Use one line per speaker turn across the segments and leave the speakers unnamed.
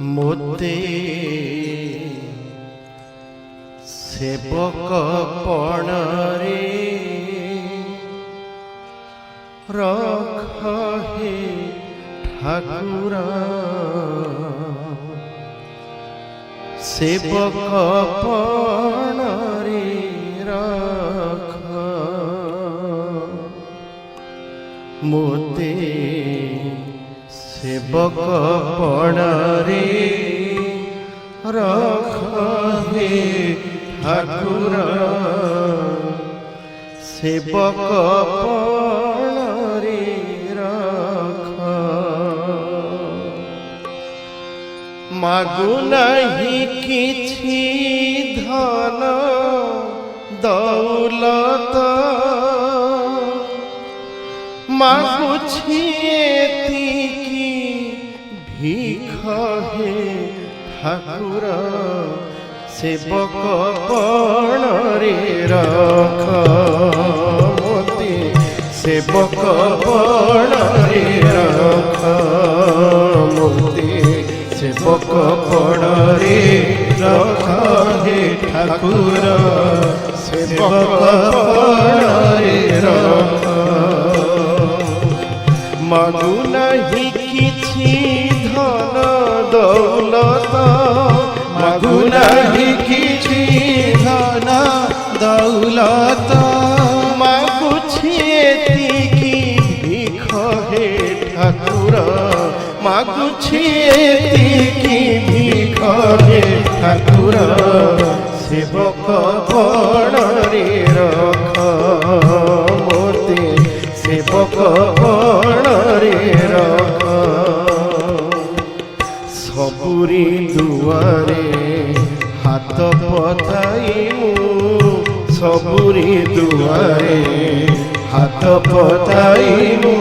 मोते सेवक पण रे रख हे ठाकुर सेवक पण रे रख मोते सेवक पण रे रख हे ठाकुर सेवक पण रे रख मागु नहीं किछि धन दौलत मागुछि एतिकी भीख हे ठाकुर सेवक पण रे रख मोते सेवक पण रे रख मोते सेवक पण रे रख हे ठाकुर सेवक पण रे रख मागु नहीं किछि धन दौलत मागु नहीं किछि धन दौलत मागुछि एतिकी भीख हे ठाकुर मागुछि एतिकी भीख हे ठाकुर सेवक पण रे रख मोते सेवक पण रे रख सबुरी दुआरे हाथ पताई मु सबुरी दुआरे हाथ पताई मु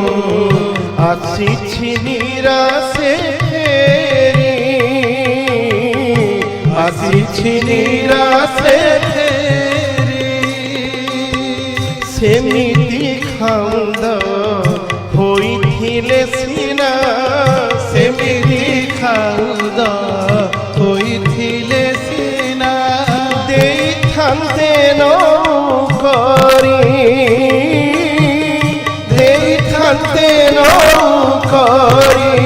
आसिछि निराशे फेरी आसिछि निराशे फेरी सेमिति खाउंद होइथिले सिना सेमिति खाउंद होइथिले सिना देइथान्ते नौकरी देइथान्ते नौकरी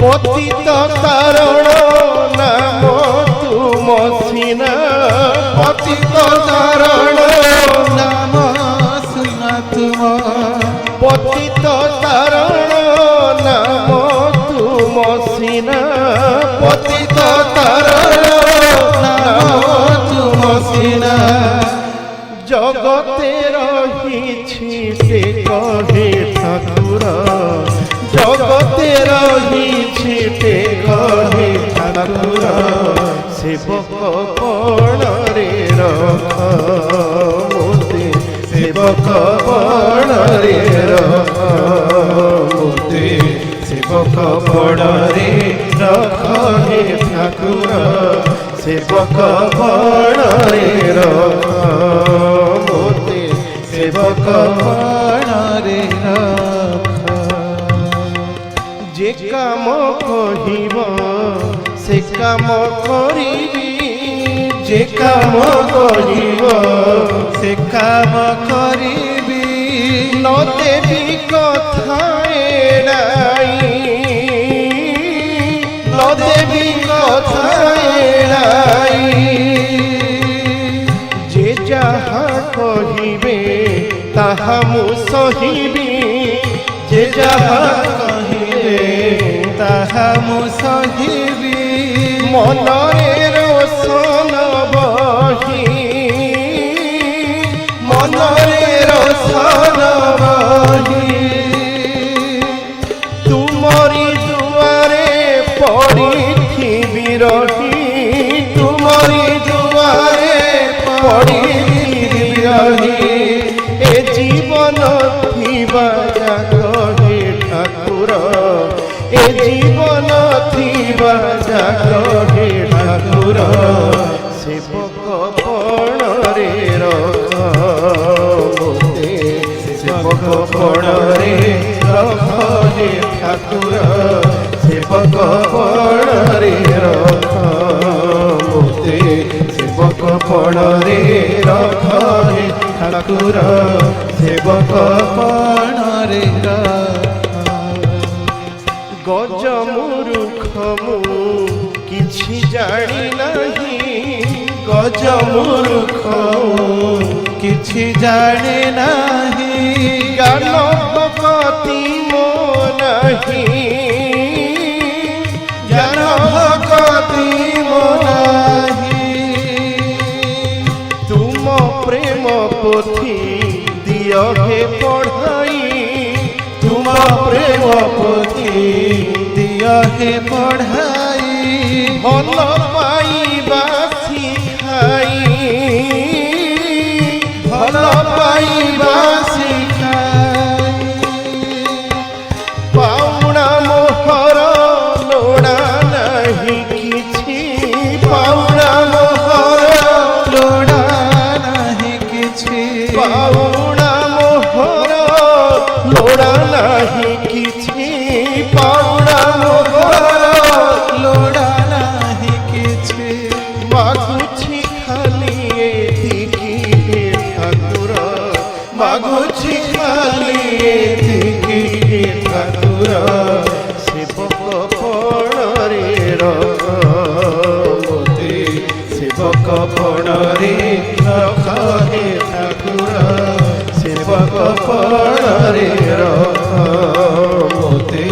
पतित तारण नाम तुम सिना पतित तारण नाम सुना तुम पतित तारण नाम तुम सिना पतित तारण नाम तुम सिना जगते रहिछि से कहे ठाकुर जगते रहिछि से कहे ठाकुर सेवक पण रे रख मोते सेवक पण रे रख मोते सेवक पण रे रख हे ठाकुर सेवक पण रे रख मोते सेवक पण रे रख जे काम कहिब से काम करिबी जे काम कहिब से काम करिबी न देबी कथा एड़ाई न देबी कथा एड़ाई जे जहा कहिबे ताहा मु सहिबी जे जहा कहिबे ताहा मु सहिबी मनरे रोशन बही मनरे रोशन बही तुमरी दुआरे पड़िथिबि रही तुमरी दुआरे पड़िथिबि रही ए जीवन थिबा जाक हे ठाकुर ए जीवन थिबा जाक हे ठाकुर सेवक पण रे रख मोते सेवक पण रे रख हे ठाकुर সেবক পণরে রখ মোতে সেবক পণরে রখ হে ঠাকুর সেবক
পণরে রখ।
গজ মূর্খ মু কিছু জানি নাহি গজ মূর্খ
କିଛି ଜାଣେ ନାହିଁ
জ্ঞান ভকতি মো নাহি
জ্ঞାନ ଭକ୍ତି ମୋ ନାହିଁ।
তুম প্রেম পোথি দিয় হে পঢ়াই
ତୁମ ପ୍ରେମ ପୋଥି ଦିଅ ହେ ପଢ଼ାଇ
ଭଲ ପାଇବା ଶିଖାଇ
ଭଲ ପାଇବା ଶିଖାଇ।
ପାଉଣା ମୋହର ଲୋଡ଼ା ନାହିଁ କିଛି ପାଉଣା ମୋହର
ଲୋଡ଼ା ନାହିଁ କିଛି
ପାଉଣା ମୋହର ଲୋଡ଼ା ନାହିଁ କିଛି ପାଉଣା ମୋହର
ଲୋଡ଼ା ନାହିଁ କିଛି
ମାଗୁଛି ଖାଲି ଏତିକି ହେ ଠାକୁର ମାଗୁଛି ଖାଲି ଏତିକି ହେ ଠାକୁର ସେବକ ପଣରେ ରଖ ମୋତେ ସେବକ ପଣରେ ରଖ ହେ ଠାକୁର ସେବକ ପଣରେ ରଖ ମୋତେ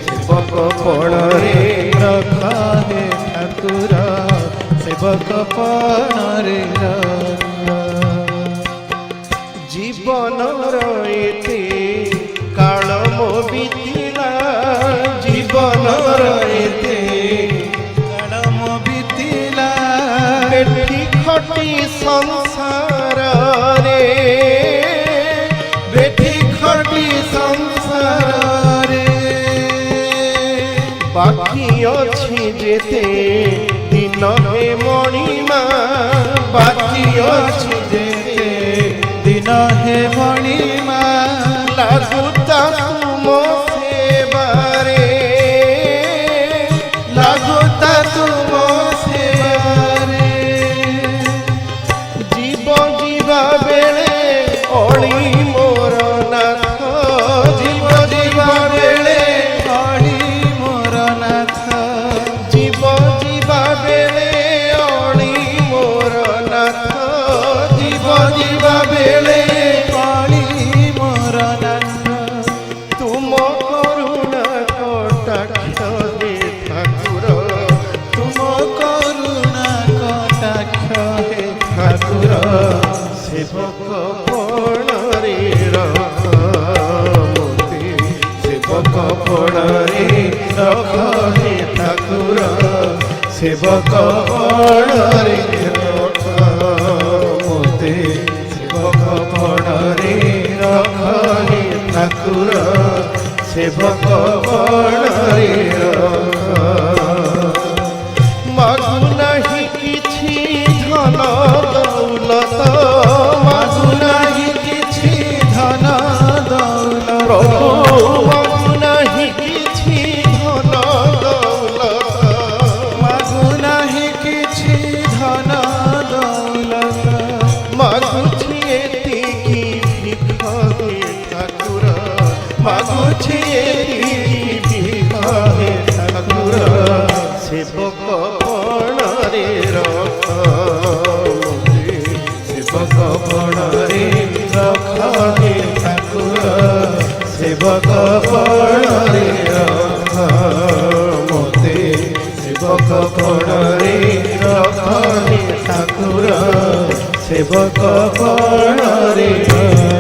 ସେବକ ପଣରେ
ରଖ ହେ ଠାକୁର ସେବକ ପଣରେ ରଖ।
জীবনর এতে কাল মো বিতিলা জীবনর এতে
কাଳ ମୋ ବିତିଲା
বেঠি খটি সংসারে বেঠি খটি
ସଂସାରରେ
বাকি অছি যেতে দিন হে মণিমা বাকি অছি যেতে
ଦିନ ହେ ମଣିମା
লাগুতা তুম সেবারে
ଲାଗୁତା ତୁମ ସେବାରେ
জীব ଯିବା ବେଳେ ଅଳି ମୋର ନାଥ জীব ଯିବା ବେଳେ
ଅଳି ମୋର ନାଥ
জীব ଯିବା ବେଳେ ଅଳି ମୋର ନାଥ জীব ଯିବା ବେଳେ
ଅଳି ମୋର ନାଥ
ତୁମ କରୁଣା କଟାକ୍ଷ ହେ ଠାକୁର
ତୁମ କରୁଣା କଟାକ୍ଷ ହେ
ଠାକୁର ସେବକ ପଣରେ ରଖ ମୋତେ ସେବକ ପଣରେ ରଖ ହେ ଠାକୁର ସେବକ ପଣରେ ରଖ ମୋତେ ସେବକ ପଣରେ ରଖ ହେ ଠାକୁର ସେବକ ପଣରେ ରଖ মাগু নাহি কিছু ধন দৌলত মাগু নাহি
କିଛି ଧନ ଦୌଲ
প্রভু মাগু নাহি কিছু ধন দৌলত
ମାଗୁ ନାହିଁ କିଛି ଧନ ଦୌଲତ
মাগুছি এতিকি ভিখ হে ঠাকুর মাগুছি এতিকি ভিখ হে ঠাকুর সেবক পণরে রখ মোতে সেবক পণরে রখ হে ঠাকুর সেবক পণরে রখ মোতে সেবক পণরে রখ হে ঠাকুর সেবক পণরে রখ।